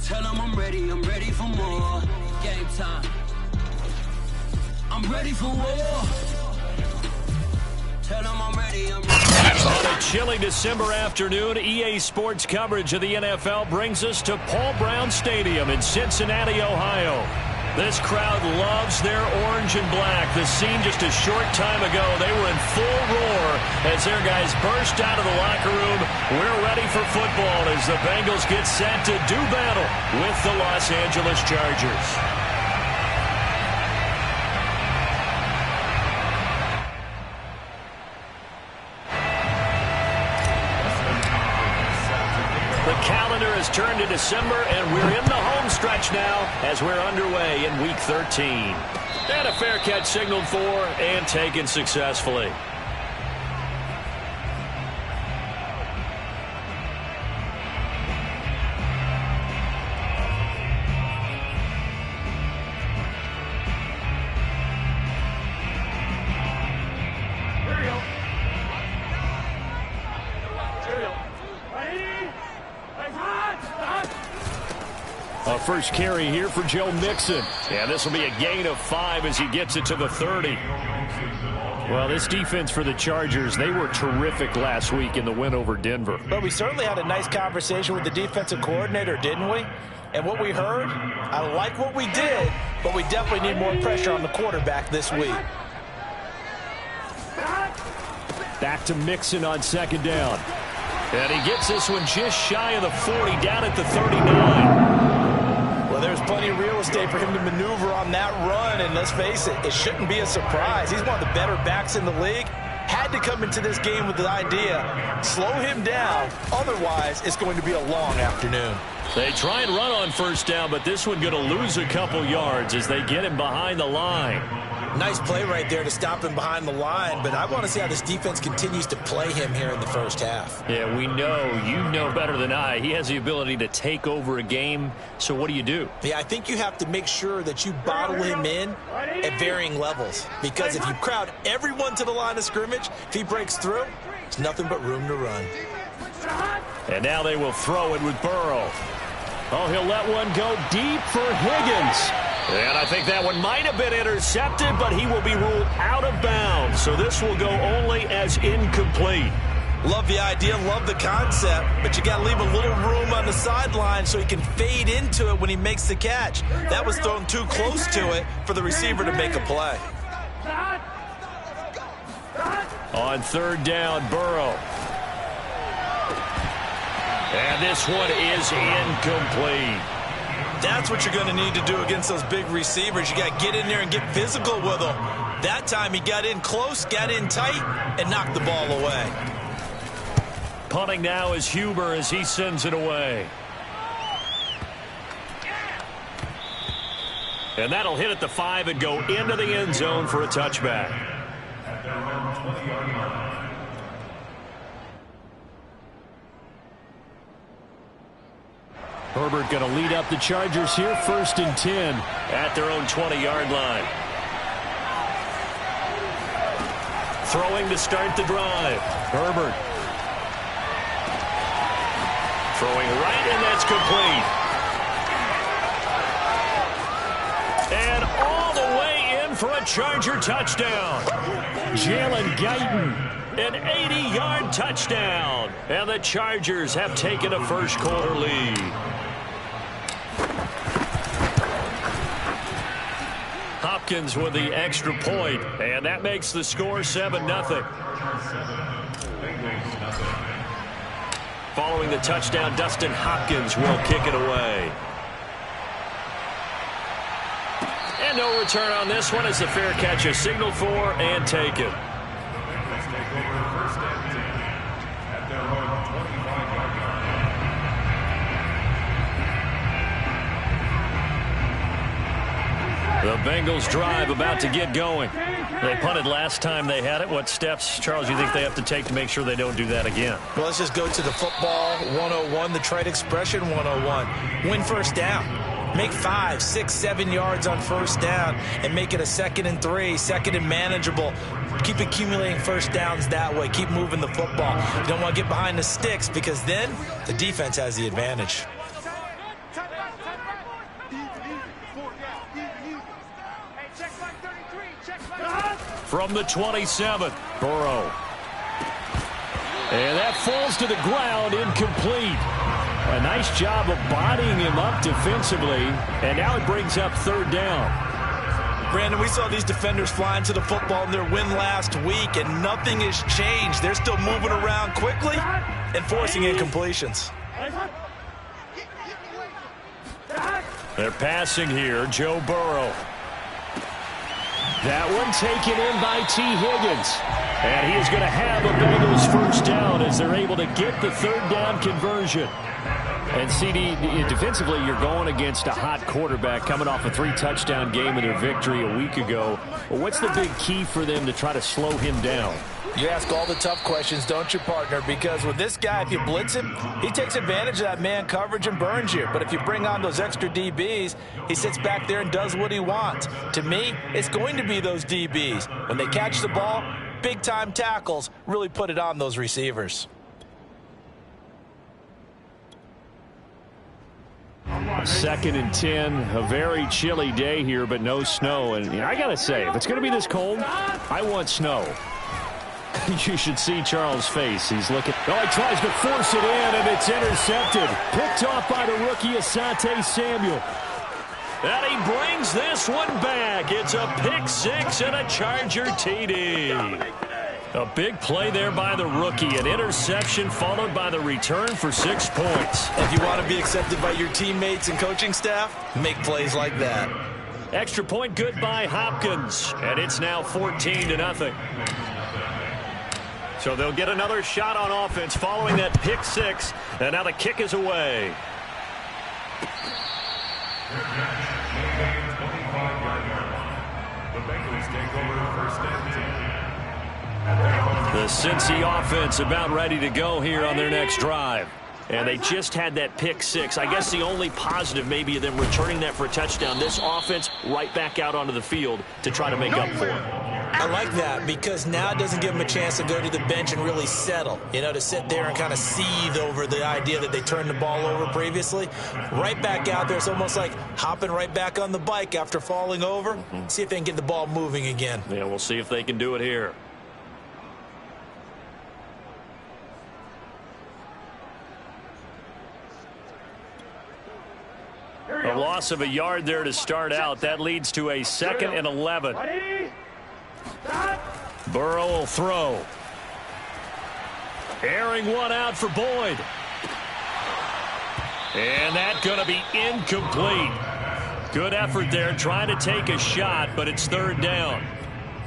Tell them I'm ready for more. Game time. I'm ready for war. Tell them I'm ready. On a chilly December afternoon, EA Sports coverage of the NFL brings us to Paul Brown Stadium in Cincinnati, Ohio. This crowd loves their orange and black. The scene just a short time ago, they were in full roar as their guys burst out of the locker room. We're ready for football as the Bengals get set to do battle with the Los Angeles Chargers. The calendar has turned to December, and we're in the home stretch now as we're underway in Week 13. And a fair catch signaled for and taken successfully. First carry here for Joe Mixon. And this will be a gain of 5 as he gets it to the 30. Well, this defense for the Chargers, they were terrific last week in the win over Denver. But we certainly had a nice conversation with the defensive coordinator, didn't we? And what we heard, I like what we did, but we definitely need more pressure on the quarterback this week. Back to Mixon on second down. And he gets this one just shy of the 40, down at the 39. Well, there's plenty of real estate for him to maneuver on that run, and let's face it, it shouldn't be a surprise. He's one of the better backs in the league. Had to come into this game with the idea, slow him down, otherwise it's going to be a long afternoon. They try and run on first down, but this one going to lose a couple yards as they get him behind the line. Nice play right there to stop him behind the line, but I want to see how this defense continues to play him here in the first half. Yeah, we know. You know better than I. He has the ability to take over a game, so what do? Yeah, I think you have to make sure that you bottle him in at varying levels, because if you crowd everyone to the line of scrimmage, if he breaks through, there's nothing but room to run. And now they will throw it with Burrow. Oh, he'll let one go deep for Higgins. And I think that one might have been intercepted, but he will be ruled out of bounds. So this will go only as incomplete. Love the idea, love the concept, but you got to leave a little room on the sideline so he can fade into it when he makes the catch. That was thrown too close to it for the receiver to make a play. On third down, Burrow. And this one is incomplete. That's what you're going to need to do against those big receivers. You got to get in there and get physical with them. That time he got in close, got in tight, and knocked the ball away. Punting now is Huber as he sends it away. And that'll hit at the 5 and go into the end zone for a touchback. Herbert going to lead up the Chargers here, 1st and 10 at their own 20-yard line. Throwing to start the drive. Herbert. Throwing right, and that's complete. And all the way in for a Charger touchdown. Jalen Guyton, an 80-yard touchdown. And the Chargers have taken a first-quarter lead. Hopkins with the extra point, and that makes the score 7-0. Following the touchdown, Dustin Hopkins will kick it away. And no return on this one as the fair catch is signaled for and taken. The Bengals drive about to get going. They punted last time they had it. What steps, Charles, you think they have to take to make sure they don't do that again? Well, let's just go to the football 101, the trade expression 101. Win first down. Make 5, 6, 7 yards on first down and make it a 2nd and 3, 2nd and manageable. Keep accumulating first downs that way. Keep moving the football. You don't want to get behind the sticks because then the defense has the advantage. From the 27, Burrow. And that falls to the ground, incomplete. A nice job of bodying him up defensively, and now it brings up third down. Brandon, we saw these defenders flying to the football in their win last week, and nothing has changed. They're still moving around quickly and forcing incompletions. They're passing here, Joe Burrow. That one taken in by T. Higgins. And he is going to have a Bengals first down as they're able to get the third down conversion. And CD, defensively, you're going against a hot quarterback coming off a 3-touchdown game in their victory a week ago. Well, what's the big key for them to try to slow him down? You ask all the tough questions, don't you, partner? Because with this guy, if you blitz him, he takes advantage of that man coverage and burns you. But if you bring on those extra DBs, he sits back there and does what he wants. To me, it's going to be those DBs. When they catch the ball, big-time tackles really put it on those receivers. Second and 10, a very chilly day here, but no snow. And I got to say, if it's going to be this cold, I want snow. You should see Charles' face. He's looking. Oh, he tries to force it in, and it's intercepted. Picked off by the rookie, Asante Samuel. And he brings this one back. It's a pick six and a Charger TD. A big play there by the rookie. An interception followed by the return for 6 points. If you want to be accepted by your teammates and coaching staff, make plays like that. Extra point good by Hopkins. And it's now 14-0. So they'll get another shot on offense following that pick six. And now the kick is away. The Cincy offense about ready to go here on their next drive. And they just had that pick six. I guess the only positive maybe of them returning that for a touchdown. This offense right back out onto the field to try to make up for it. I like that because now it doesn't give them a chance to go to the bench and really settle. You know, to sit there and kind of seethe over the idea that they turned the ball over previously. Right back out there. It's almost like hopping right back on the bike after falling over. See if they can get the ball moving again. Yeah, we'll see if they can do it here. A loss of a yard there to start out. That leads to a 2nd and 11. Burrow will throw. Airing one out for Boyd. And that's going to be incomplete. Good effort there trying to take a shot, but it's third down.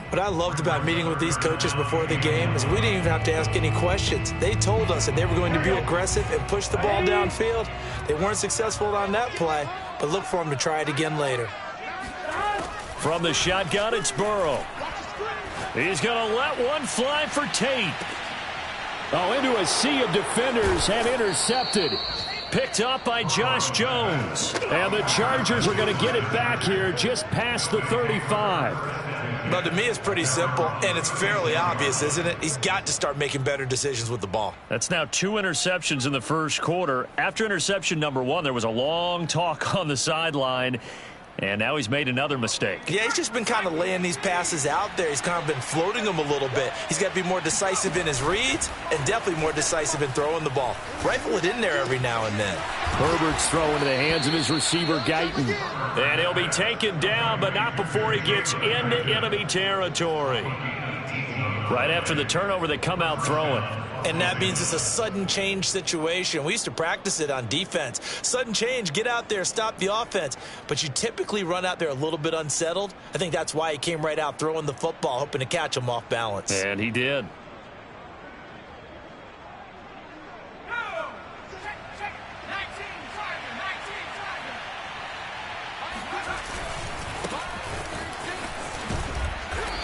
What I loved about meeting with these coaches before the game is we didn't even have to ask any questions. They told us that they were going to be aggressive and push the ball downfield. They weren't successful on that play, but look for them to try it again later. From the shotgun, it's Burrow. He's going to let one fly for Tate. Oh, into a sea of defenders and intercepted. Picked up by Josh Jones. And the Chargers are going to get it back here just past the 35. Well, to me, it's pretty simple, and it's fairly obvious, isn't it? He's got to start making better decisions with the ball. That's now 2 interceptions in the first quarter. After interception number 1, there was a long talk on the sideline. And now he's made another mistake. Yeah, he's just been kind of laying these passes out there. He's kind of been floating them a little bit. He's got to be more decisive in his reads and definitely more decisive in throwing the ball. Rifle it in there every now and then. Herbert's throw into the hands of his receiver, Guyton. And he'll be taken down, but not before he gets into enemy territory. Right after the turnover, they come out throwing. And that means it's a sudden change situation. We used to practice it on defense. Sudden change, get out there, stop the offense. But you typically run out there a little bit unsettled. I think that's why he came right out throwing the football, hoping to catch him off balance. And he did.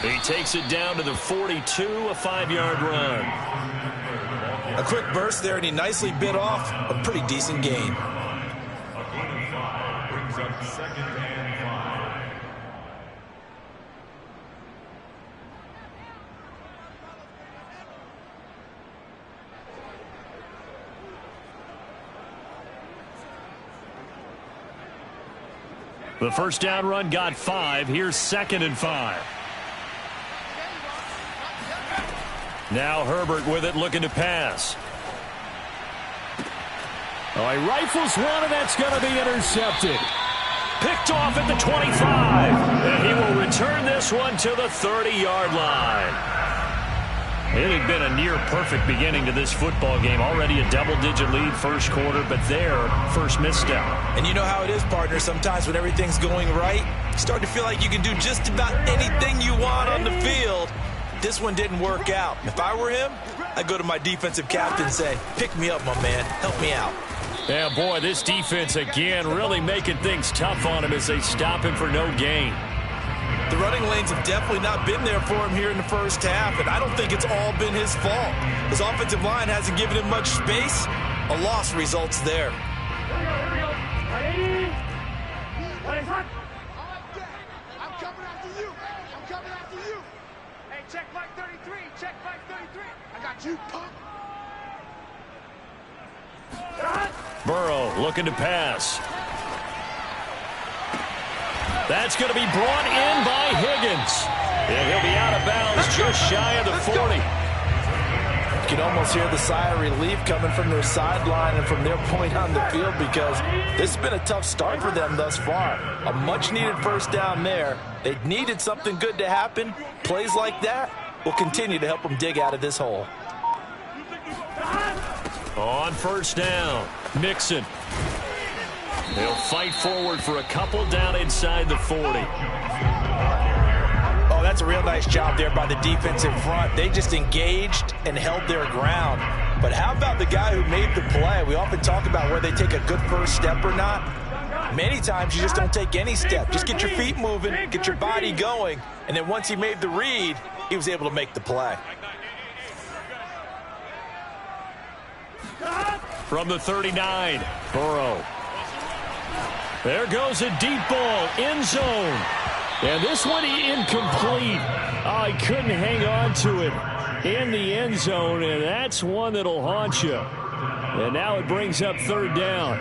He takes it down to the 42, a 5-yard run. A quick burst there, and he nicely bit off a pretty decent gain. The first down run got 5. Here's 2nd and 5. Now Herbert with it, looking to pass. Oh, he rifles one, and that's going to be intercepted. Picked off at the 25. And he will return this one to the 30-yard line. It had been a near-perfect beginning to this football game. Already a double-digit lead first quarter, but their first misstep. And you know how it is, partner. Sometimes when everything's going right, you start to feel like you can do just about anything you want on the field. This one didn't work out. If I were him, I'd go to my defensive captain and say, pick me up, my man. Help me out. Yeah, boy, this defense again really making things tough on him as they stop him for no gain. The running lanes have definitely not been there for him here in the first half, and I don't think it's all been his fault. His offensive line hasn't given him much space. A loss results there. I'm coming after you. I'm coming after you. Hey, check Mike 33. Check Mike 33. I got you, punk. Burrow looking to pass. That's going to be brought in by Higgins. And he'll be out of bounds just shy of the 40. You can almost hear the sigh of relief coming from their sideline and from their point on the field, because this has been a tough start for them thus far. A much-needed first down there. They needed something good to happen. Plays like that will continue to help them dig out of this hole. On first down, Mixon. They'll fight forward for a couple down inside the 40. Oh, that's a real nice job there by the defense in front. They just engaged and held their ground. But how about the guy who made the play? We often talk about where they take a good first step or not. Many times you just don't take any step. Just get your feet moving, get your body going, and then once he made the read, he was able to make the play. From the 39, Burrow. There goes a deep ball, end zone. And this one incomplete. Oh, he couldn't hang on to it in the end zone, and that's one that'll haunt you. And now it brings up third down.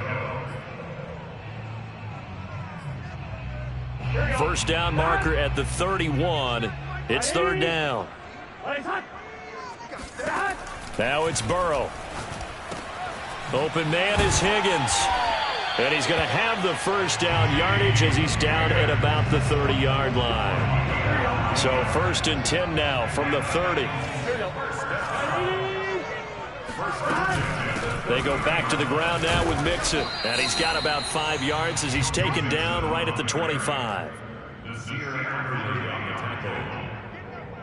First down marker at the 31. It's third down. Now it's Burrow. Open man is Higgins. And he's going to have the first down yardage as he's down at about the 30-yard line. So first and 10 now from the 30. They go back to the ground now with Mixon. And he's got about 5 yards as he's taken down right at the 25.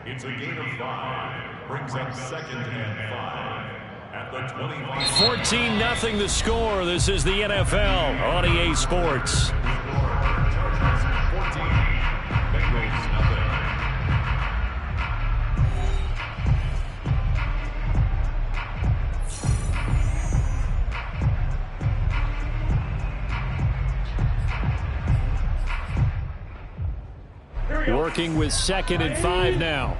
It's a gain of 5. Brings up second and 5. 14-0 the score. This is the NFL on EA Sports. 14. Bengals nothing. Working with second and 5 now.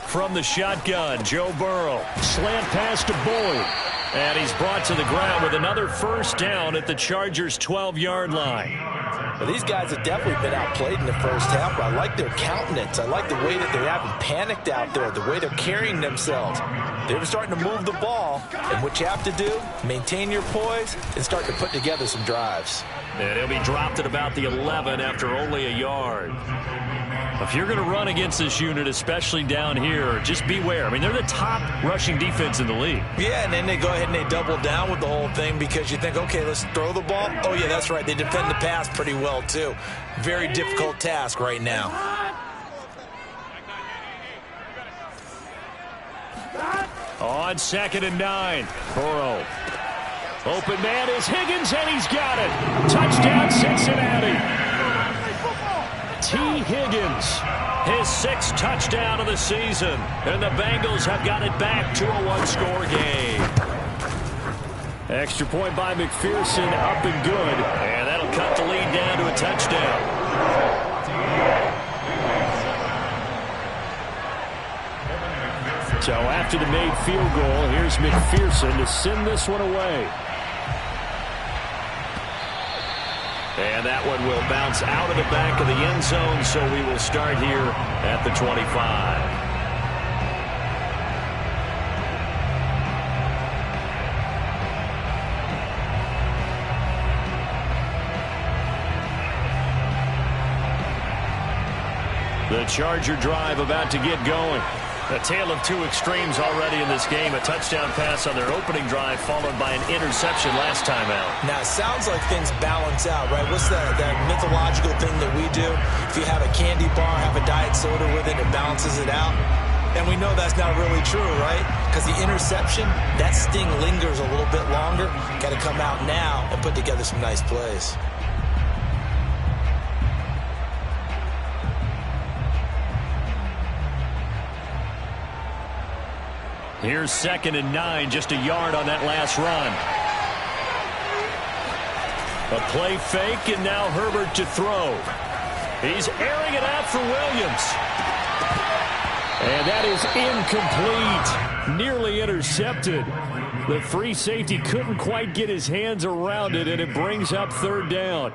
From the shotgun, Joe Burrow. Slant pass to Boyd. And he's brought to the ground with another first down at the Chargers' 12-yard line. Well, these guys have definitely been outplayed in the first half, but I like their countenance. I like the way that they haven't panicked out there, the way they're carrying themselves. They're starting to move the ball, and what you have to do, maintain your poise and start to put together some drives. And he'll be dropped at about the 11 after only a yard. If you're going to run against this unit, especially down here, just beware. I mean, they're the top rushing defense in the league. Yeah, and then they go ahead and they double down with the whole thing because you think, okay, let's throw the ball. Oh, yeah, that's right. They defend the pass pretty well, too. Very difficult task right now. On second and 9, Burrow. Open man is Higgins, and he's got it. Touchdown, Cincinnati. T. Higgins, his 6th touchdown of the season. And the Bengals have got it back to a one-score game. Extra point by McPherson, up and good. And that'll cut the lead down to a touchdown. So after the made field goal, here's McPherson to send this one away. And that one will bounce out of the back of the end zone, so we will start here at the 25. The Charger drive about to get going. A tale of two extremes already in this game. A touchdown pass on their opening drive followed by an interception last time out. Now, it sounds like things balance out, right? What's that mythological thing that we do? If you have a candy bar, have a diet soda with it, it balances it out. And we know that's not really true, right? Because the interception, that sting lingers a little bit longer. Got to come out now and put together some nice plays. Here's 2nd and 9, just a yard on that last run. A play fake, and now Herbert to throw. He's airing it out for Williams. And that is incomplete. Nearly intercepted. The free safety couldn't quite get his hands around it, and it brings up 3rd down.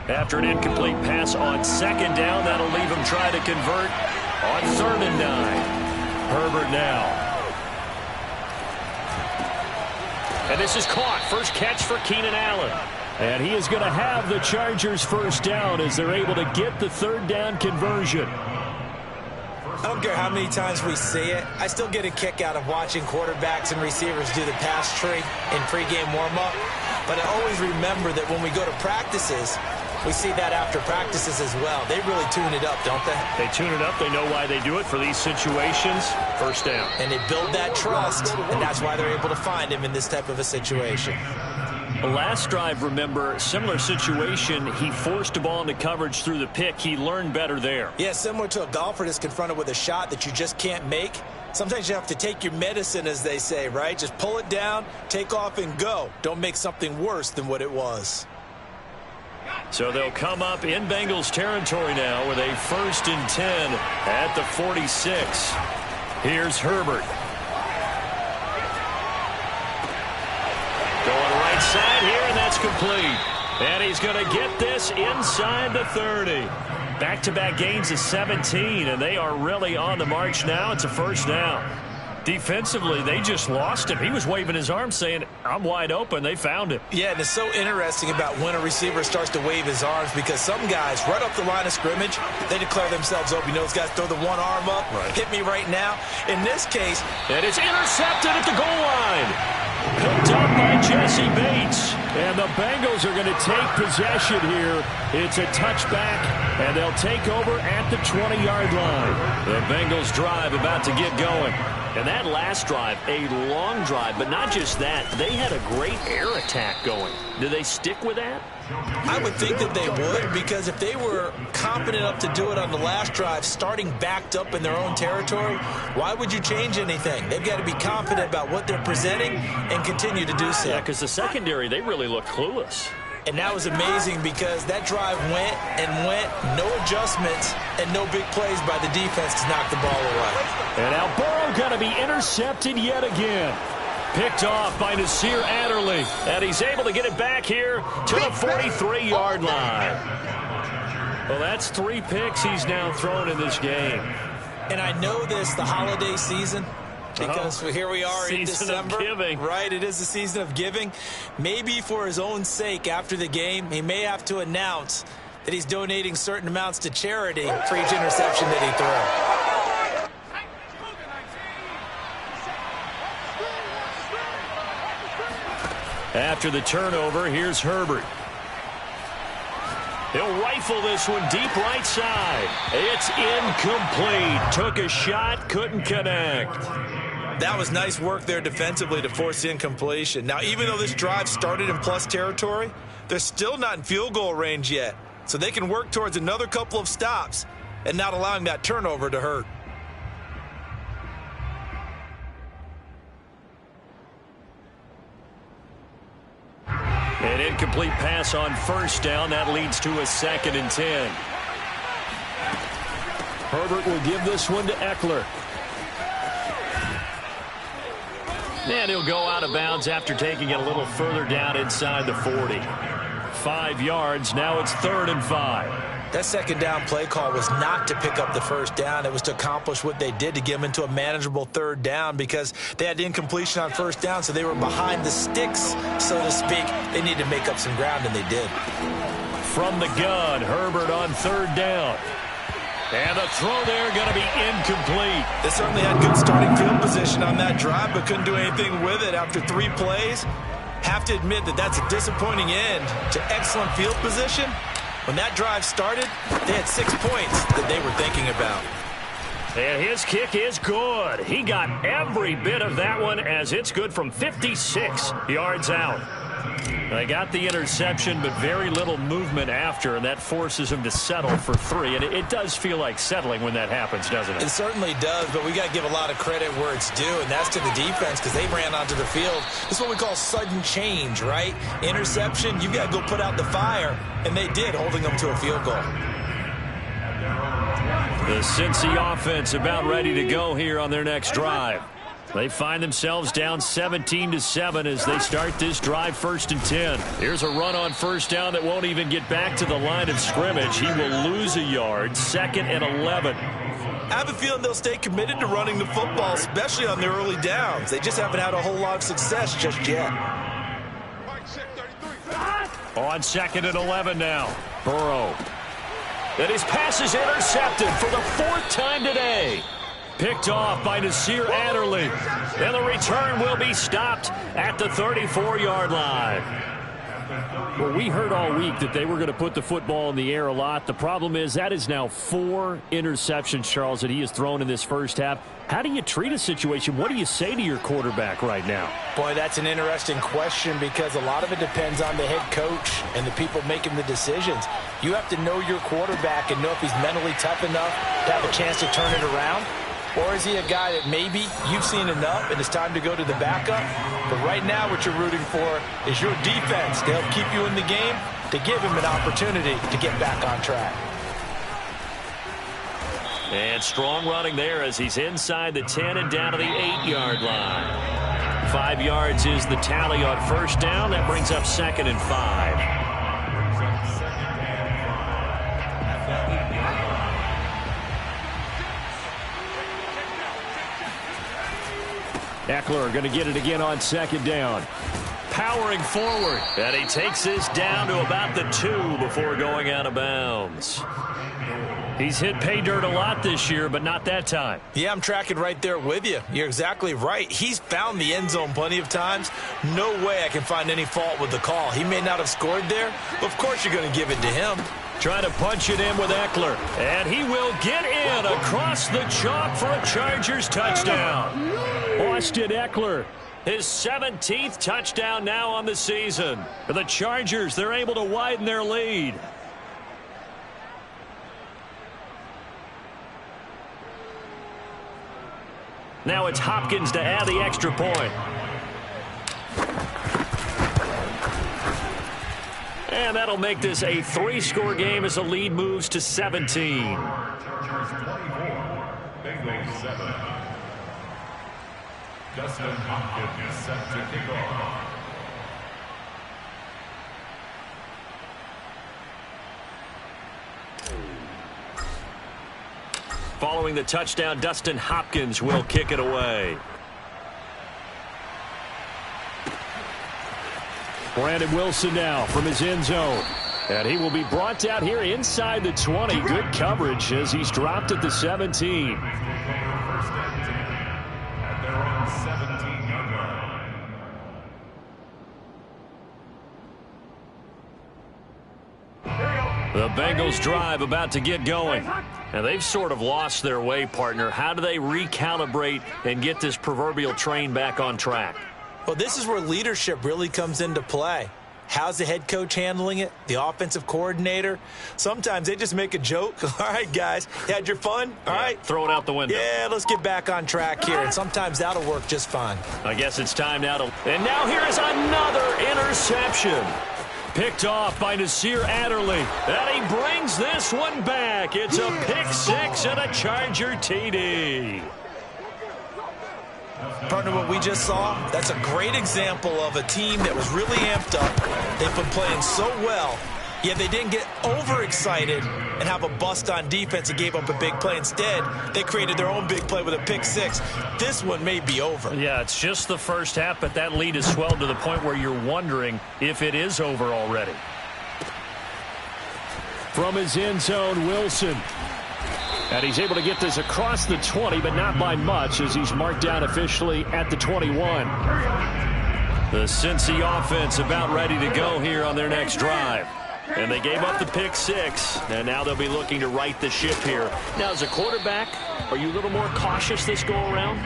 After an incomplete pass on 2nd down, that'll leave him trying to convert on 3rd and 9. Herbert now. And this is caught. First catch for Keenan Allen. And he is going to have the Chargers first down as they're able to get the 3rd down conversion. I don't care how many times we see it. I still get a kick out of watching quarterbacks and receivers do the pass tree in pregame warm-up. But I always remember that when we go to practices, we see that after practices as well. They really tune it up, don't they? They tune it up. They know why they do it for these situations. First down. And they build that trust, and that's why they're able to find him in this type of a situation. The last drive, remember, similar situation. He forced a ball into coverage through the pick. He learned better there. Yeah, similar to a golfer that's confronted with a shot that you just can't make. Sometimes you have to take your medicine, as they say, right? Just pull it down, take off, and go. Don't make something worse than what it was. So they'll come up in Bengals territory now with a 1st and 10 at the 46. Here's Herbert. Going right side here, and that's complete. And he's going to get this inside the 30. Back-to-back gains of 17, and they are really on the march now. It's a first down. Defensively, they just lost him. He was waving his arms saying, I'm wide open. They found him. Yeah, and it's so interesting about when a receiver starts to wave his arms because some guys, right off the line of scrimmage, they declare themselves open. You know, those guys throw the one arm up, hit me right now. In this case, and it's intercepted at the goal line. Picked up by Jesse Bates. And the Bengals are going to take possession here. It's a touchback, and they'll take over at the 20-yard line. The Bengals drive about to get going. And that last drive, a long drive, but not just that. They had a great air attack going. Do they stick with that? I would think that they would, because if they were competent enough to do it on the last drive, starting backed up in their own territory, why would you change anything? They've got to be confident about what they're presenting and continue to do so. Yeah, because the secondary, they really looked clueless. And that was amazing because that drive went and went, no adjustments, and no big plays by the defense to knock the ball away. And now Burrow going to be intercepted yet again. Picked off by Nasir Adderley. And he's able to get it back here to the 43-yard line. Well, that's 3 picks he's now thrown in this game. And I know this, the holiday season, because here we are in December. Season of giving. Right, it is the season of giving. Maybe for his own sake after the game, he may have to announce that he's donating certain amounts to charity for each interception that he throws. After the turnover, here's Herbert. He'll rifle this one deep right side. It's incomplete. Took a shot, couldn't connect. That was nice work there defensively to force incompletion. Now, even though this drive started in plus territory, they're still not in field goal range yet. So they can work towards another couple of stops and not allowing that turnover to hurt. An incomplete pass on first down. That leads to a 2nd and 10. Herbert will give this one to Eckler. And he'll go out of bounds after taking it a little further down inside the 40. 5 yards. Now it's 3rd and 5. That second down play call was not to pick up the first down. It was to accomplish what they did, to get them into a manageable 3rd down, because they had incompletion on 1st down, so they were behind the sticks, so to speak. They needed to make up some ground, and they did. From the gun, Herbert on 3rd down. And the throw there going to be incomplete. They certainly had good starting field position on that drive, but couldn't do anything with it after 3 plays. Have to admit that that's a disappointing end to excellent field position. When that drive started, they had 6 points that they were thinking about. And his kick is good. He got every bit of that one, as it's good from 56 yards out. They got the interception, but very little movement after, and that forces him to settle for 3. And it does feel like settling when that happens, doesn't it? It certainly does, but we got to give a lot of credit where it's due, and that's to the defense, because they ran onto the field. This is what we call sudden change, right? Interception, you've got to go put out the fire, and they did, holding them to a field goal. The Cincy offense about ready to go here on their next drive. They find themselves down 17-7 as they start this drive, 1st and 10. Here's a run on 1st down that won't even get back to the line of scrimmage. He will lose a yard, 2nd and 11. I have a feeling they'll stay committed to running the football, especially on their early downs. They just haven't had a whole lot of success just yet. On 2nd and 11 now. Burrow. And his pass is intercepted for the 4th time today. Picked off by Nasir Adderley. And the return will be stopped at the 34-yard line. Well, we heard all week that they were going to put the football in the air a lot. The problem is that is now 4 interceptions, Charles, that he has thrown in this first half. How do you treat a situation? What do you say to your quarterback right now? Boy, that's an interesting question, because a lot of it depends on the head coach and the people making the decisions. You have to know your quarterback and know if he's mentally tough enough to have a chance to turn it around. Or is he a guy that maybe you've seen enough and it's time to go to the backup? But right now what you're rooting for is your defense to help keep you in the game, to give him an opportunity to get back on track. And strong running there as he's inside the 10 and down to the 8-yard line. 5 yards is the tally on 1st down. That brings up 2nd and 5. Eckler going to get it again on 2nd down. Powering forward. And he takes this down to about the 2 before going out of bounds. He's hit pay dirt a lot this year, but not that time. Yeah, I'm tracking right there with you. You're exactly right. He's found the end zone plenty of times. No way I can find any fault with the call. He may not have scored there, but of course you're going to give it to him. Trying to punch it in with Eckler. And he will get in across the chalk for a Chargers touchdown. Austin Eckler, his 17th touchdown now on the season. For the Chargers, they're able to widen their lead. Now it's Hopkins to add the extra point. And that'll make this a 3-score game as the lead moves to 17. Chargers 24, Bengals 7. Dustin Hopkins set to kick off. Following the touchdown, Dustin Hopkins will kick it away. Brandon Wilson now from his end zone. And he will be brought down here inside the 20. Good coverage as he's dropped at the 17. The Bengals drive about to get going. And they've sort of lost their way, partner. How do they recalibrate and get this proverbial train back on track? Well, this is where leadership really comes into play. How's the head coach handling it? The offensive coordinator? Sometimes they just make a joke. All right, guys, you had your fun? All right. Throw it out the window. Yeah, let's get back on track here. And sometimes that'll work just fine. I guess it's time now to... And now here is another interception. Picked off by Nasir Adderley. And he brings this one back. It's a pick six and a Charger TD. Partner, what we just saw, that's a great example of a team that was really amped up. They've been playing so well, yet they didn't get overexcited and have a bust on defense and gave up a big play. Instead, they created their own big play with a pick six. This one may be over. Yeah, it's just the first half, but that lead has swelled to the point where you're wondering if it is over already. From his end zone, Wilson. And he's able to get this across the 20, but not by much as he's marked down officially at the 21. The Cincy offense about ready to go here on their next drive. And they gave up the pick six, and now they'll be looking to right the ship here. Now, as a quarterback, are you a little more cautious this go-around?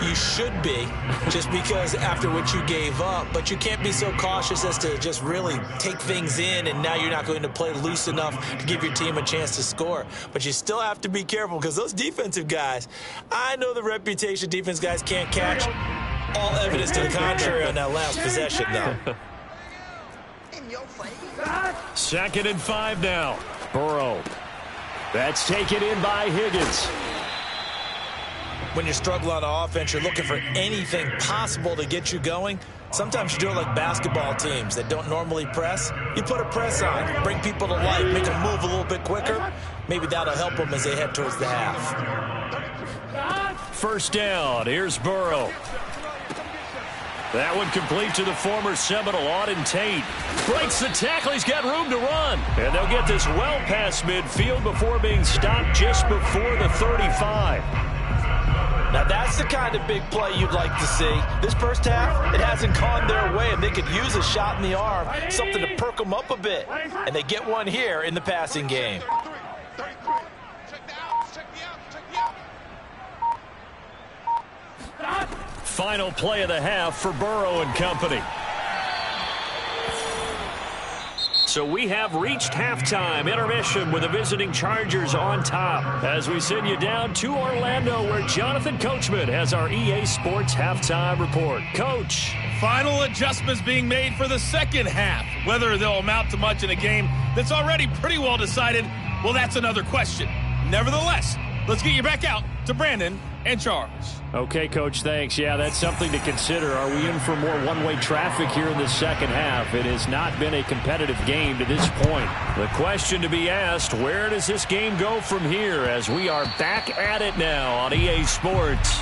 You should be, just because after what you gave up, but you can't be so cautious as to just really take things in, and now you're not going to play loose enough to give your team a chance to score. But you still have to be careful because those defensive guys, I know the reputation defense guys can't catch. All evidence to the contrary on that last possession, though. Second and 5 now. Burrow. That's taken in by Higgins. When you're struggling on offense, you're looking for anything possible to get you going. Sometimes you do it like basketball teams that don't normally press. You put a press on, bring people to life, make them move a little bit quicker. Maybe that'll help them as they head towards the half. First down. Here's Burrow. That one complete to the former Seminole, Auden Tate. Breaks the tackle. He's got room to run. And they'll get this well past midfield before being stopped just before the 35. Now, that's the kind of big play you'd like to see. This first half, it hasn't gone their way, and they could use a shot in the arm, something to perk them up a bit. And they get one here in the passing game. Final play of the half for Burrow and company. So we have reached halftime intermission with the visiting Chargers on top as we send you down to Orlando where Jonathan Coachman has our EA Sports halftime report. Coach. Final adjustments being made for the second half. Whether they'll amount to much in a game that's already pretty well decided, well, that's another question. Nevertheless, let's get you back out to Brandon and Charles. Okay, Coach, thanks. Yeah, that's something to consider. Are we in for more one-way traffic here in the second half? It has not been a competitive game to this point. The question to be asked, where does this game go from here as we are back at it now on EA Sports?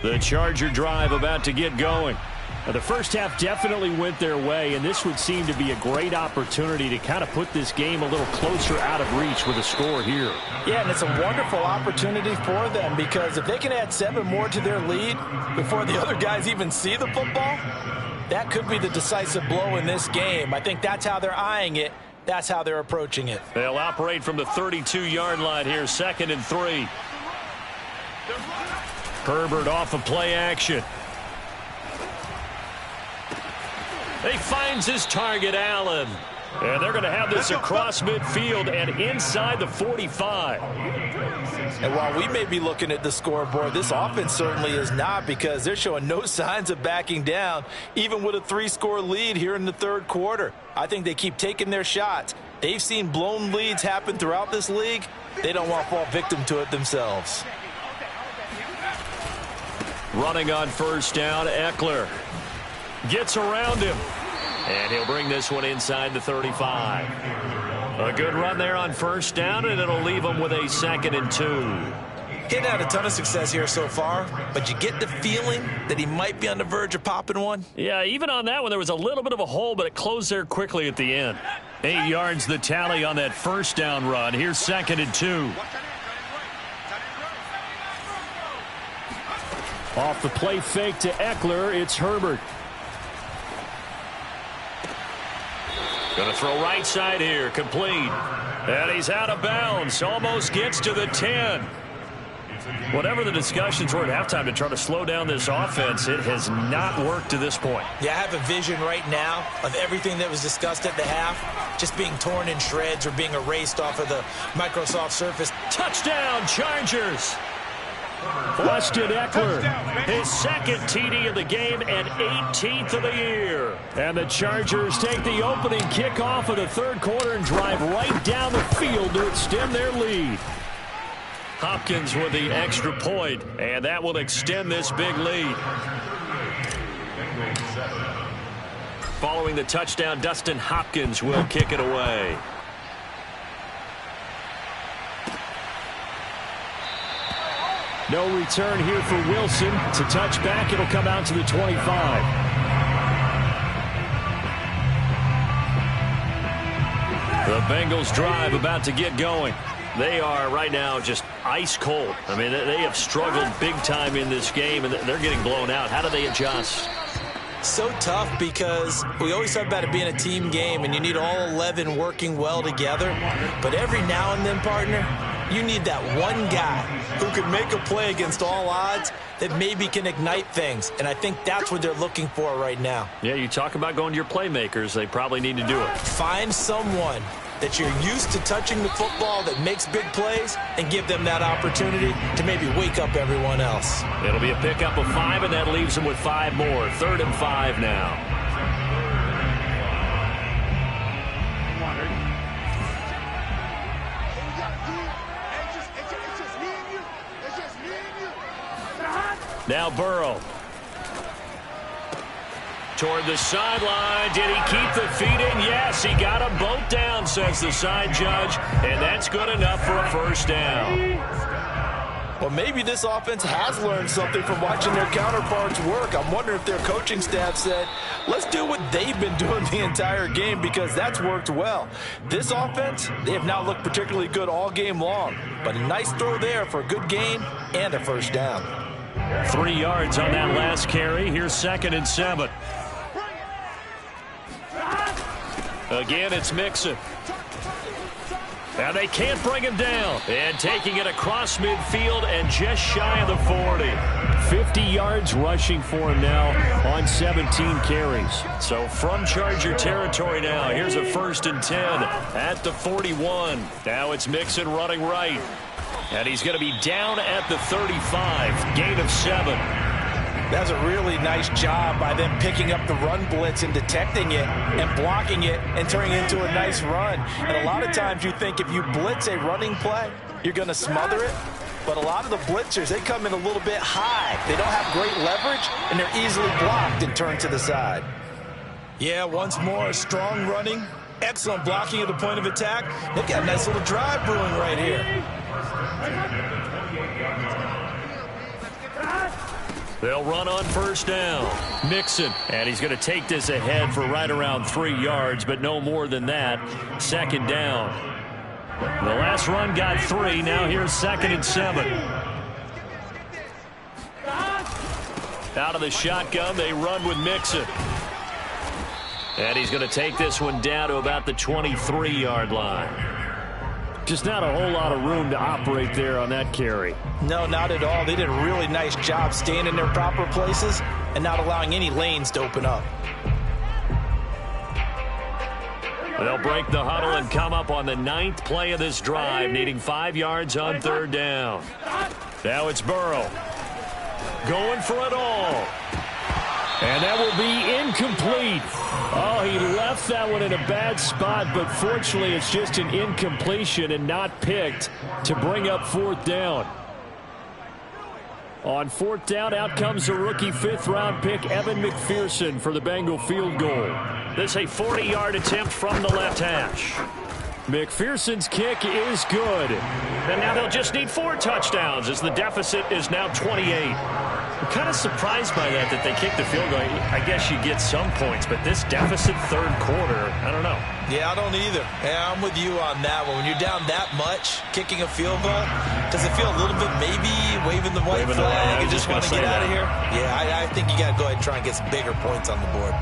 The Charger drive about to get going. Now, the first half definitely went their way, and this would seem to be a great opportunity to kind of put this game a little closer out of reach with a score here. Yeah, and it's a wonderful opportunity for them because if they can add 7 more to their lead before the other guys even see the football, that could be the decisive blow in this game. I think that's how they're eyeing it. That's how they're approaching it. They'll operate from the 32-yard line here, 2nd and 3. Herbert off of play action. He finds his target, Allen. And they're going to have this across midfield and inside the 45. And while we may be looking at the scoreboard, this offense certainly is not because they're showing no signs of backing down, even with a 3-score lead here in the third quarter. I think they keep taking their shots. They've seen blown leads happen throughout this league. They don't want to fall victim to it themselves. Running on first down, Eckler gets around him. And he'll bring this one inside the 35. A good run there on first down, and it'll leave him with a 2nd and 2. He hadn't had a ton of success here so far, but you get the feeling that he might be on the verge of popping one. Yeah, even on that one, there was a little bit of a hole, but it closed there quickly at the end. 8 yards the tally on that first down run. Here's 2nd and 2. Off the play fake to Eckler, it's Herbert. Going to throw right side here, complete. And he's out of bounds, almost gets to the 10. Whatever the discussions were at halftime to try to slow down this offense, it has not worked to this point. Yeah, I have a vision right now of everything that was discussed at the half just being torn in shreds or being erased off of the Microsoft Surface. Touchdown, Chargers! Weston Eckler, his second TD of the game and 18th of the year. And the Chargers take the opening kickoff of the third quarter and drive right down the field to extend their lead. Hopkins with the extra point, and that will extend this big lead. Following the touchdown, Dustin Hopkins will kick it away. No return here for Wilson. It's a touchback. It'll come out to the 25. The Bengals drive about to get going. They are right now just ice cold. I mean, they have struggled big time in this game, and they're getting blown out. How do they adjust? So tough because we always talk about it being a team game, and you need all 11 working well together. But every now and then, partner, you need that one guy who can make a play against all odds that maybe can ignite things. And I think that's what they're looking for right now. Yeah, you talk about going to your playmakers. They probably need to do it. Find someone that you're used to touching the football that makes big plays and give them that opportunity to maybe wake up everyone else. It'll be a pickup of 5, and that leaves them with 5 more. 3rd and 5 now. Now Burrow. Toward the sideline. Did he keep the feet in? Yes, he got them both down, says the side judge. And that's good enough for a first down. Well, maybe this offense has learned something from watching their counterparts work. I'm wondering if their coaching staff said, let's do what they've been doing the entire game, because that's worked well. This offense, they have not looked particularly good all game long. But a nice throw there for a good gain and a first down. 3 yards on that last carry. Here's 2nd and 7. Again, it's Mixon. And they can't bring him down. And taking it across midfield and just shy of the 40. 50 yards rushing for him now on 17 carries. So from Charger territory now, here's a 1st and 10 at the 41. Now it's Mixon running right. And he's going to be down at the 35. Gain of 7. That's a really nice job by them picking up the run blitz and detecting it and blocking it and turning it into a nice run. And a lot of times you think if you blitz a running play, you're going to smother it. But a lot of the blitzers, they come in a little bit high. They don't have great leverage, and they're easily blocked and turned to the side. Yeah, once more, strong running, excellent blocking at the point of attack. They've got a nice little drive brewing right here. They'll run on 1st down. Mixon, and he's going to take this ahead for right around 3 yards, but no more than that. 2nd down. The last run got 3. Now here's 2nd and 7. Out of the shotgun, they run with Mixon. And he's going to take this one down to about the 23-yard line. Just not a whole lot of room to operate there on that carry. No, not at all. They did a really nice job staying in their proper places and not allowing any lanes to open up. They'll break the huddle and come up on the 9th play of this drive, needing 5 yards on 3rd down. Now it's Burrow. Going for it all. And that will be incomplete. Oh, he left that one in a bad spot, but fortunately it's just an incompletion and not picked to bring up 4th down. On 4th down, out comes the rookie 5th-round pick, Evan McPherson, for the Bengal field goal. This a 40-yard attempt from the left hash. McPherson's kick is good. And now they'll just need 4 touchdowns as the deficit is now 28. I'm kind of surprised by that they kicked the field goal. I guess you get some points, but this deficit 3rd quarter, I don't know. Yeah, I don't either. Yeah, I'm with you on that one. When you're down that much, kicking a field goal, does it feel a little bit maybe waving the white flag and just want to get out of here? Yeah, I think you got to go ahead and try and get some bigger points on the board.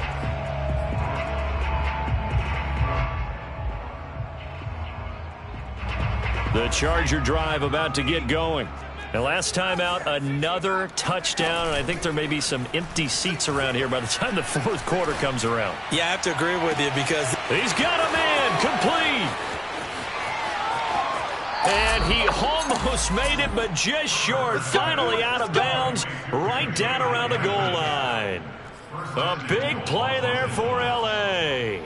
The Charger drive about to get going. And last time out, another touchdown, and I think there may be some empty seats around here by the time the fourth quarter comes around. Yeah, I have to agree with you because he's got a man complete. And he almost made it, but just short. Finally out of bounds, right down around the goal line. A big play there for L.A.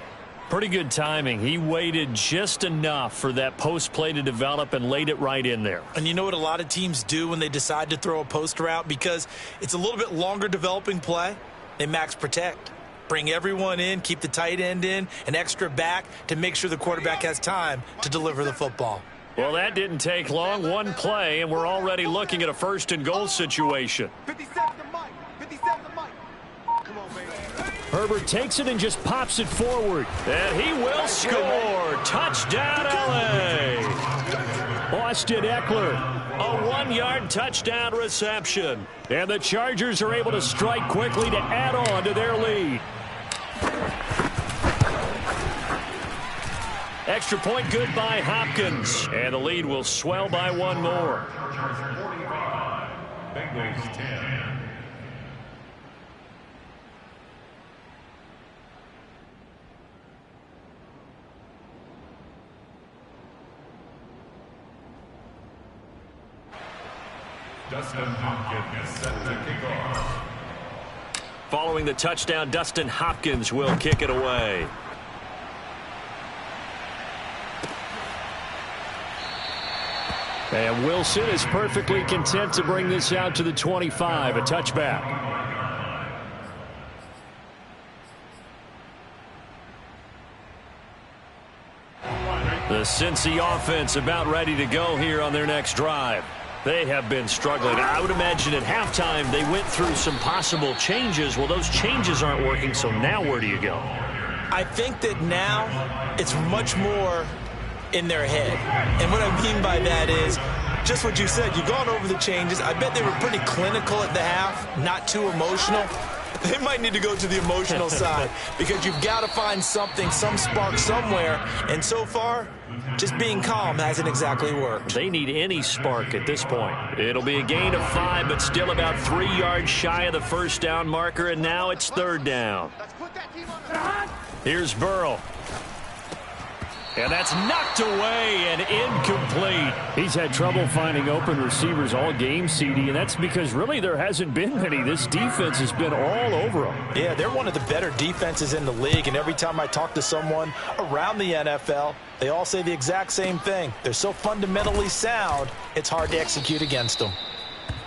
Pretty good timing. He waited just enough for that post play to develop and laid it right in there. And you know what a lot of teams do when they decide to throw a post route? Because it's a little bit longer developing play. They max protect. Bring everyone in, keep the tight end in, an extra back to make sure the quarterback has time to deliver the football. Well, that didn't take long. One play, and we're already looking at a first and goal situation. 57 to Mike. 57 to Mike. Come on, baby. Herbert takes it and just pops it forward. And he will score. Touchdown, L.A. Austin Eckler, a 1-yard touchdown reception. And the Chargers are able to strike quickly to add on to their lead. Extra point good by Hopkins. And the lead will swell by one more. Chargers 45, Bengals 10. Dustin Hopkins set to kick off. Following the touchdown, Dustin Hopkins will kick it away. And Wilson is perfectly content to bring this out to the 25, a touchback. The Cincy offense about ready to go here on their next drive. They have been struggling. I would imagine at halftime they went through some possible changes. Well, those changes aren't working, so now where do you go? I think that now it's much more in their head. And what I mean by that is just what you said. You've gone over the changes. I bet they were pretty clinical at the half, not too emotional. They might need to go to the emotional side because you've got to find something, some spark somewhere. And so far, just being calm hasn't exactly worked. They need any spark at this point. It'll be a gain of 5, but still about 3 yards shy of the first down marker, and now it's third down. Let's put that team on the Here's Burrow. And that's knocked away and incomplete. He's had trouble finding open receivers all game, CD, and that's because really there hasn't been many. This defense has been all over them. Yeah, they're one of the better defenses in the league, and every time I talk to someone around the NFL, they all say the exact same thing. They're so fundamentally sound, it's hard to execute against them.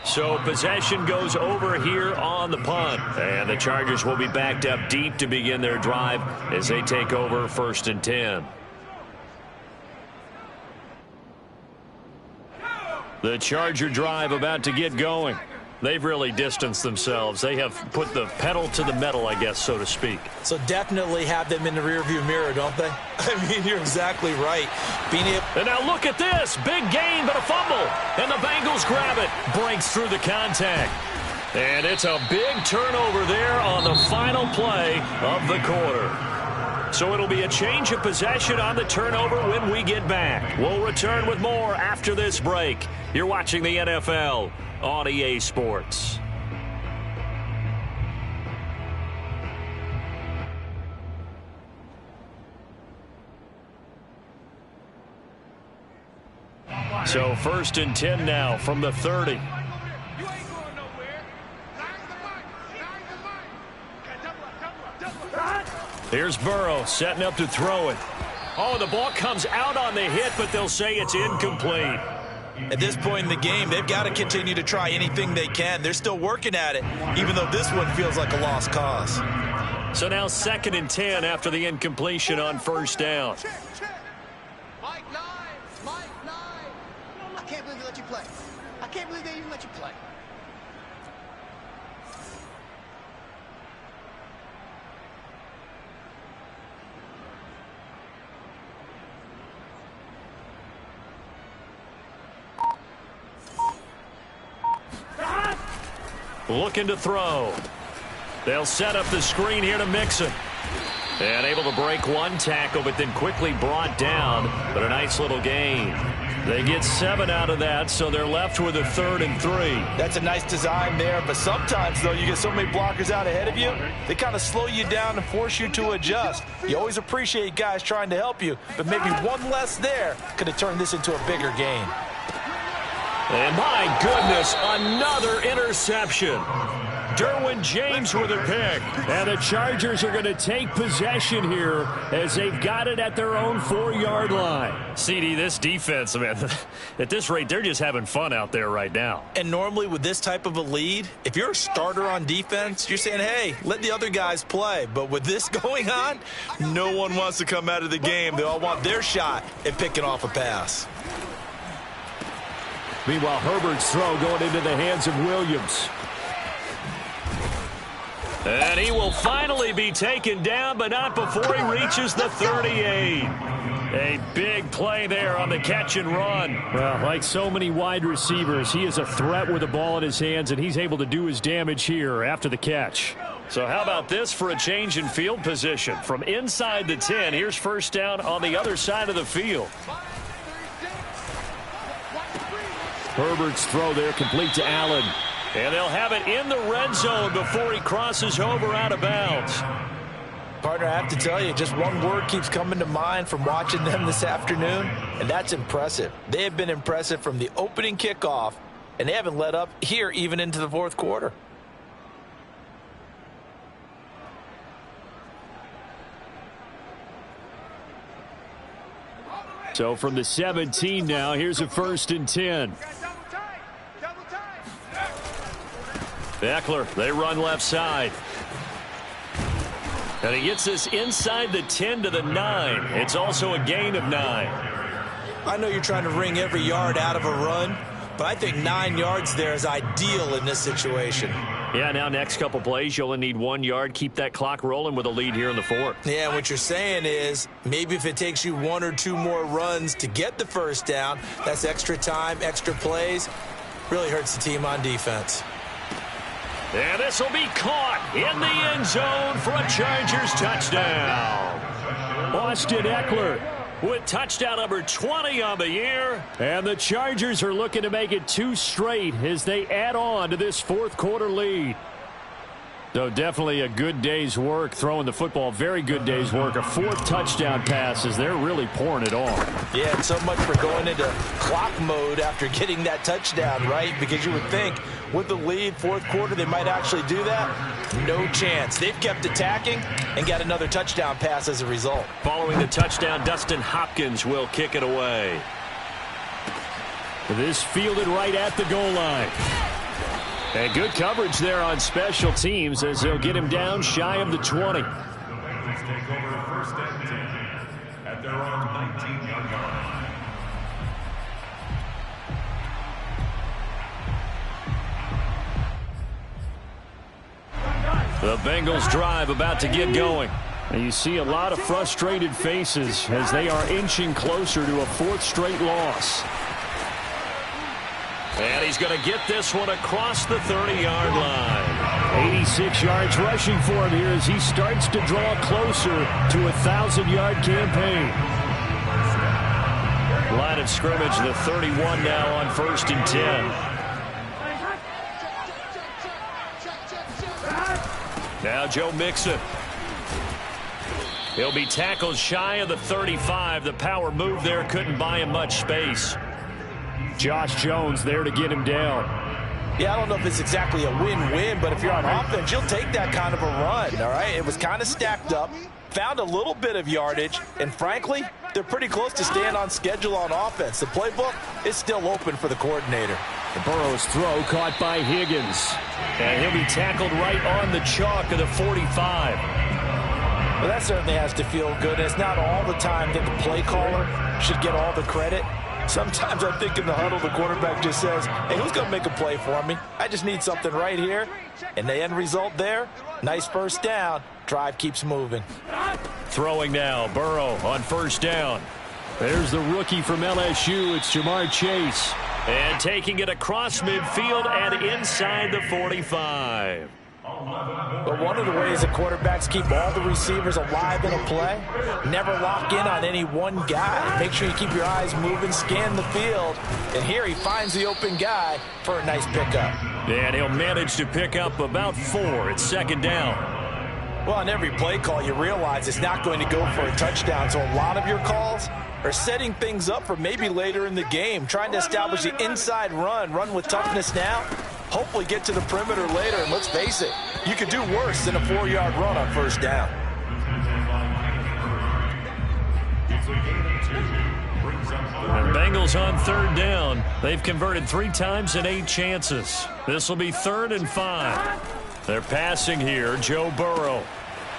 So possession goes over here on the punt, and the Chargers will be backed up deep to begin their drive as they take over 1st and 10. The Charger drive about to get going. They've really distanced themselves. They have put the pedal to the metal, I guess, so to speak. So definitely have them in the rearview mirror, don't they? I mean, you're exactly right. And now look at this. Big gain, but a fumble. And the Bengals grab it. Breaks through the contact. And it's a big turnover there on the final play of the quarter. So it'll be a change of possession on the turnover when we get back. We'll return with more after this break. You're watching the NFL on EA Sports. So 1st and 10 now from the 30. You ain't going nowhere. Nine the mic. Okay, double up. Here's Burrow setting up to throw it. Oh, the ball comes out on the hit, but they'll say it's incomplete. At this point in the game, they've got to continue to try anything they can. They're still working at it, even though this one feels like a lost cause. So now 2nd and 10 after the incompletion on 1st down. Check. Mike 9. Mike 9. I can't believe they let you play. I can't believe they even let you play. Looking to throw. They'll set up the screen here to Mixon. And able to break one tackle, but then quickly brought down. But a nice little gain. They get 7 out of that, so they're left with a 3rd and 3. That's a nice design there, but sometimes, though, you get so many blockers out ahead of you, they kind of slow you down and force you to adjust. You always appreciate guys trying to help you, but maybe one less there could have turned this into a bigger game. And my goodness, another interception. Derwin James with a pick. And the Chargers are going to take possession here as they've got it at their own 4-yard line. CD, this defense, man, at this rate, they're just having fun out there right now. And normally with this type of a lead, if you're a starter on defense, you're saying, hey, let the other guys play. But with this going on, no one wants to come out of the game. They all want their shot at picking off a pass. Meanwhile, Herbert's throw going into the hands of Williams. And he will finally be taken down, but not before he reaches the 38. A big play there on the catch and run. Well, like so many wide receivers, he is a threat with the ball in his hands, and he's able to do his damage here after the catch. So how about this for a change in field position? From inside the 10, here's first down on the other side of the field. Herbert's throw there complete to Allen. And they'll have it in the red zone before he crosses over out of bounds. Partner, I have to tell you, just one word keeps coming to mind from watching them this afternoon, and that's impressive. They have been impressive from the opening kickoff, and they haven't let up here even into the fourth quarter. So from the 17 now, here's a 1st and 10. Eckler, they run left side. And he gets this inside the 10 to the 9. It's also a gain of 9. I know you're trying to wring every yard out of a run, but I think 9 yards there is ideal in this situation. Yeah, now next couple plays, you only need 1 yard. Keep that clock rolling with a lead here in the 4th. Yeah, what you're saying is maybe if it takes you 1 or 2 more runs to get the first down, that's extra time, extra plays, really hurts the team on defense. And this will be caught in the end zone for a Chargers touchdown. Austin Eckler with touchdown number 20 on the year. And the Chargers are looking to make it 2 straight as they add on to this fourth quarter lead. So definitely a good day's work throwing the football. Very good day's work. A 4th touchdown pass as they're really pouring it on. Yeah, and so much for going into clock mode after getting that touchdown, right? Because you would think with the lead, fourth quarter, they might actually do that. No chance. They've kept attacking and got another touchdown pass as a result. Following the touchdown, Dustin Hopkins will kick it away. This fielded right at the goal line. And good coverage there on special teams as they'll get him down shy of the 20. Please take over 1st and 10 at their own 19-yard line. The Bengals drive about to get going. And you see a lot of frustrated faces as they are inching closer to a 4th straight loss. And he's going to get this one across the 30-yard line. 86 yards rushing for him here as he starts to draw closer to a 1,000-yard campaign. Line of scrimmage, the 31 now on 1st and 10. Now Joe Mixon. He'll be tackled shy of the 35. The power move there couldn't buy him much space. Josh Jones there to get him down. Yeah, I don't know if it's exactly a win-win, but if you're on offense, you'll take that kind of a run, all right? It was kind of stacked up, found a little bit of yardage, and frankly, they're pretty close to staying on schedule on offense. The playbook is still open for the coordinator. The Burrow's throw caught by Higgins. And he'll be tackled right on the chalk of the 45. Well, that certainly has to feel good. It's not all the time that the play caller should get all the credit. Sometimes I think in the huddle, the quarterback just says, hey, who's going to make a play for me? I just need something right here. And the end result there, nice first down. Drive keeps moving. Throwing now, Burrow on 1st down. There's the rookie from LSU. It's Jamar Chase. And taking it across midfield and inside the 45. But one of the ways that quarterbacks keep all the receivers alive in a play, never lock in on any one guy. Make sure you keep your eyes moving, scan the field. And here he finds the open guy for a nice pickup. And he'll manage to pick up about 4. It's second down. Well, on every play call, you realize it's not going to go for a touchdown. So a lot of your calls are setting things up for maybe later in the game, trying to establish the inside run with toughness now, hopefully get to the perimeter later. And let's face it, you could do worse than a 4-yard run on first down. And Bengals on third down. They've converted 3 times in 8 chances. This will be 3rd and 5. They're passing here, Joe Burrow.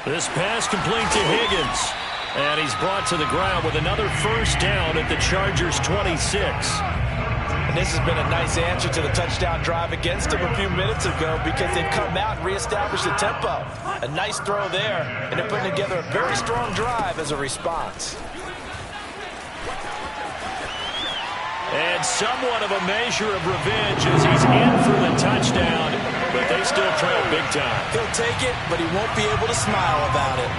This pass complete to Higgins. And he's brought to the ground with another first down at the Chargers' 26. And this has been a nice answer to the touchdown drive against them a few minutes ago because they've come out and reestablished the tempo. A nice throw there, and they're putting together a very strong drive as a response. And somewhat of a measure of revenge as he's in for the touchdown, but they still trail big time. He'll take it, but he won't be able to smile about it.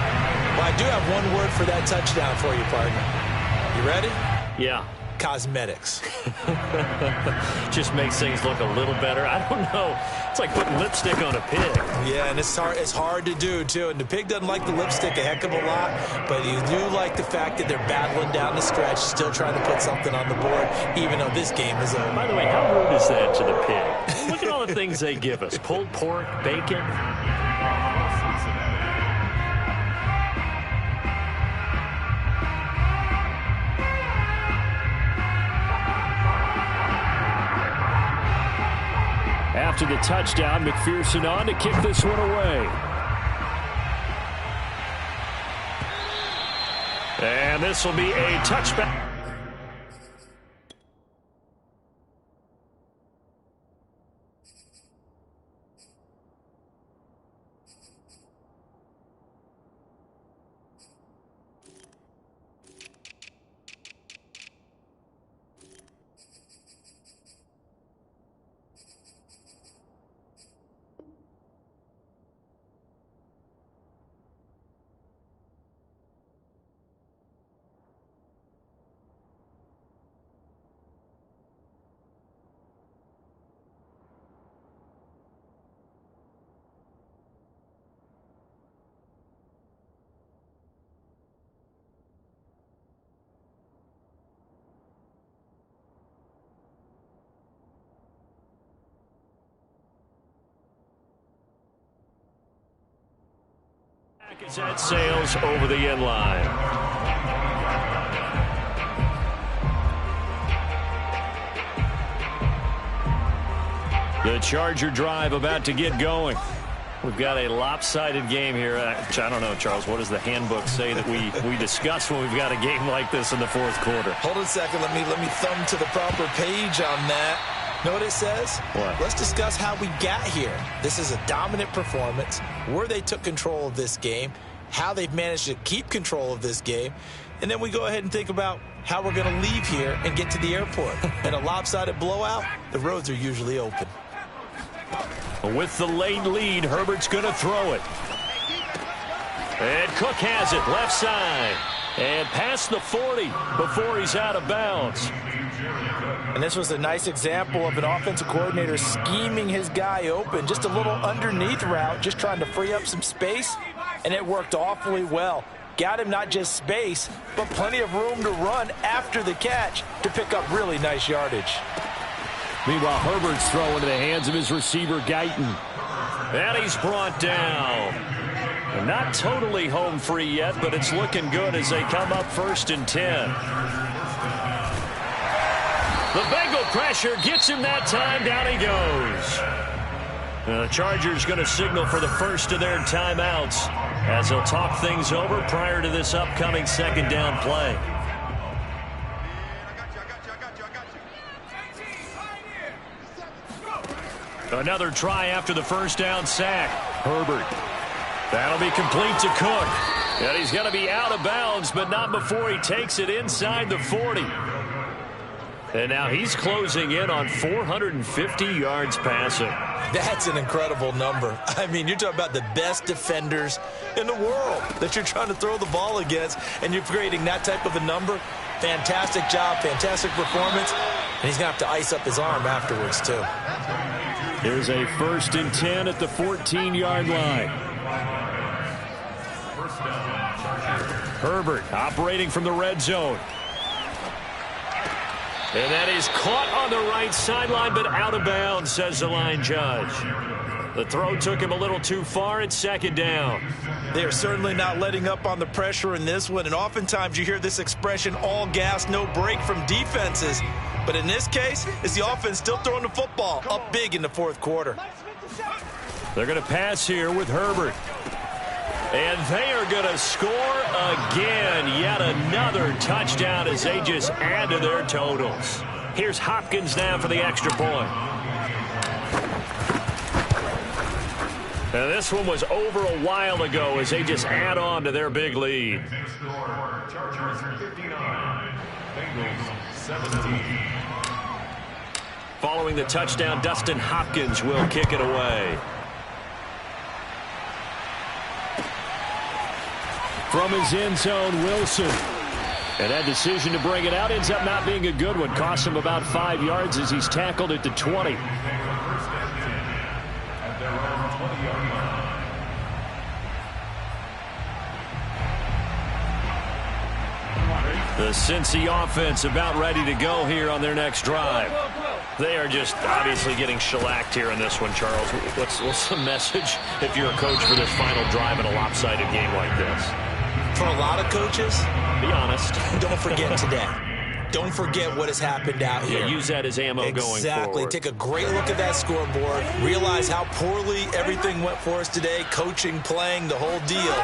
Well, I do have one word for that touchdown for you, partner. You ready? Yeah. Cosmetics. Just makes things look a little better. I don't know. It's like putting lipstick on a pig. Yeah, and it's hard to do, too. And the pig doesn't like the lipstick a heck of a lot, but you do like the fact that they're battling down the stretch, still trying to put something on the board, even though this game is over. By the way, how rude is that to the pig? Look at all the things they give us. Pulled pork, bacon. After the touchdown, McPherson on to kick this one away. And this will be a touchback. As that sails over the end line. The Charger drive about to get going. We've got a lopsided game here. I don't know, Charles, what does the handbook say that we discuss when we've got a game like this in the fourth quarter? Hold on a second. Let me thumb to the proper page on that. Know what it says? What? Let's discuss how we got here. This is a dominant performance, where they took control of this game, how they've managed to keep control of this game, and then we go ahead and think about how we're going to leave here and get to the airport. In a lopsided blowout, the roads are usually open. With the late lead, Herbert's going to throw it. And Cook has it, left side. And past the 40 before he's out of bounds. And this was a nice example of an offensive coordinator scheming his guy open. Just a little underneath route, just trying to free up some space, and it worked awfully well. Got him not just space, but plenty of room to run after the catch to pick up really nice yardage. Meanwhile, Herbert's throw into the hands of his receiver, Guyton. And he's brought down. And not totally home free yet, but it's looking good as they come up 1st and 10. The Bengal pressure gets him that time. Down he goes. The Chargers going to signal for the first of their timeouts as they'll talk things over prior to this upcoming second down play. Another try after the first down sack. Herbert. That'll be complete to Cook. And he's going to be out of bounds, but not before he takes it inside the 40. And now he's closing in on 450 yards passing. That's an incredible number. I mean, you're talking about the best defenders in the world that you're trying to throw the ball against, and you're creating that type of a number. Fantastic job, fantastic performance, and he's going to have to ice up his arm afterwards, too. Here's a 1st and 10 at the 14-yard line. Herbert operating from the red zone. And that is caught on the right sideline, but out of bounds, says the line judge. The throw took him a little too far. It's 2nd down. They are certainly not letting up on the pressure in this one, and oftentimes you hear this expression, all gas, no break from defenses. But in this case, it's the offense still throwing the football up big in the 4th quarter. They're going to pass here with Herbert. And they are going to score again. Yet another touchdown as they just add to their totals. Here's Hopkins now for the extra point. And this one was over a while ago as they just add on to their big lead. Chargers 59, Bengals 17. Following the touchdown, Dustin Hopkins will kick it away. From his end zone, Wilson. And that decision to bring it out ends up not being a good one. Costs him about 5 yards as he's tackled at the 20. At their own 20-yard line. The Cincy offense about ready to go here on their next drive. They are just obviously getting shellacked here in this one, Charles. What's the message if you're a coach for this final drive in a lopsided game like this? For a lot of coaches, be honest. Don't forget today. Don't forget what has happened out here. Yeah, use that as ammo going forward. Exactly. Take a great look at that scoreboard. Realize how poorly everything went for us today. Coaching, playing, the whole deal.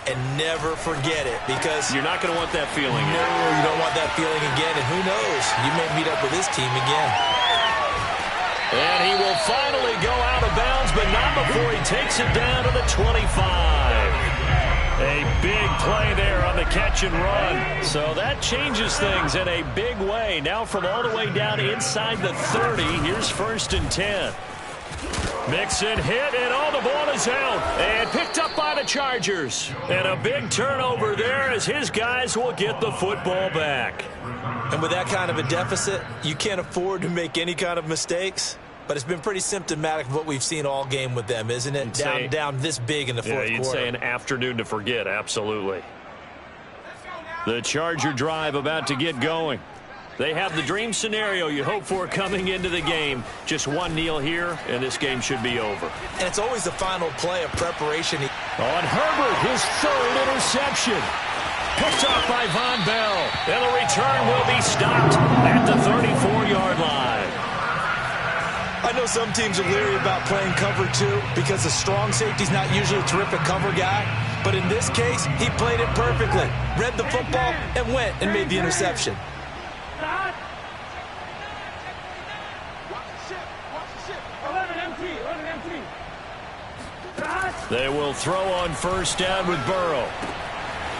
And never forget it, because you're not going to want that feeling. No, you don't want that feeling again. And who knows? You may meet up with this team again. And he will finally go out of bounds, but not before he takes it down to the 25. A big play there on the catch and run. So that changes things in a big way. Now from all the way down inside the 30, here's 1st and 10. Mixon hit, and all the ball is out. And picked up by the Chargers. And a big turnover there as his guys will get the football back. And with that kind of a deficit, you can't afford to make any kind of mistakes. But it's been pretty symptomatic of what we've seen all game with them, isn't it? Down this big in the 4th quarter. Yeah, you'd say an afternoon to forget, absolutely. The Charger drive about to get going. They have the dream scenario you hope for coming into the game. Just one kneel here, and this game should be over. And it's always the final play of preparation. On Herbert, his 3rd interception. Picked off by Von Bell. And the return will be stopped at the 34-yard line. I know some teams are leery about playing cover 2 because the strong safety's not usually a terrific cover guy. But in this case, he played it perfectly. Read the football and went and made the interception. They will throw on 1st down with Burrow.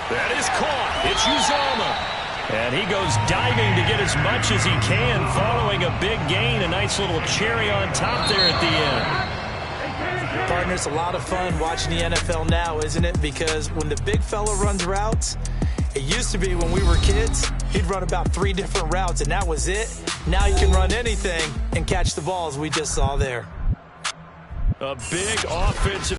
That is caught. It's Uzomah. And he goes diving to get as much as he can, following a big gain. A nice little cherry on top there at the end. Partner, it's a lot of fun watching the NFL now, isn't it? Because when the big fella runs routes, it used to be when we were kids, he'd run about 3 different routes, and that was it. Now he can run anything and catch the balls we just saw there. A big offensive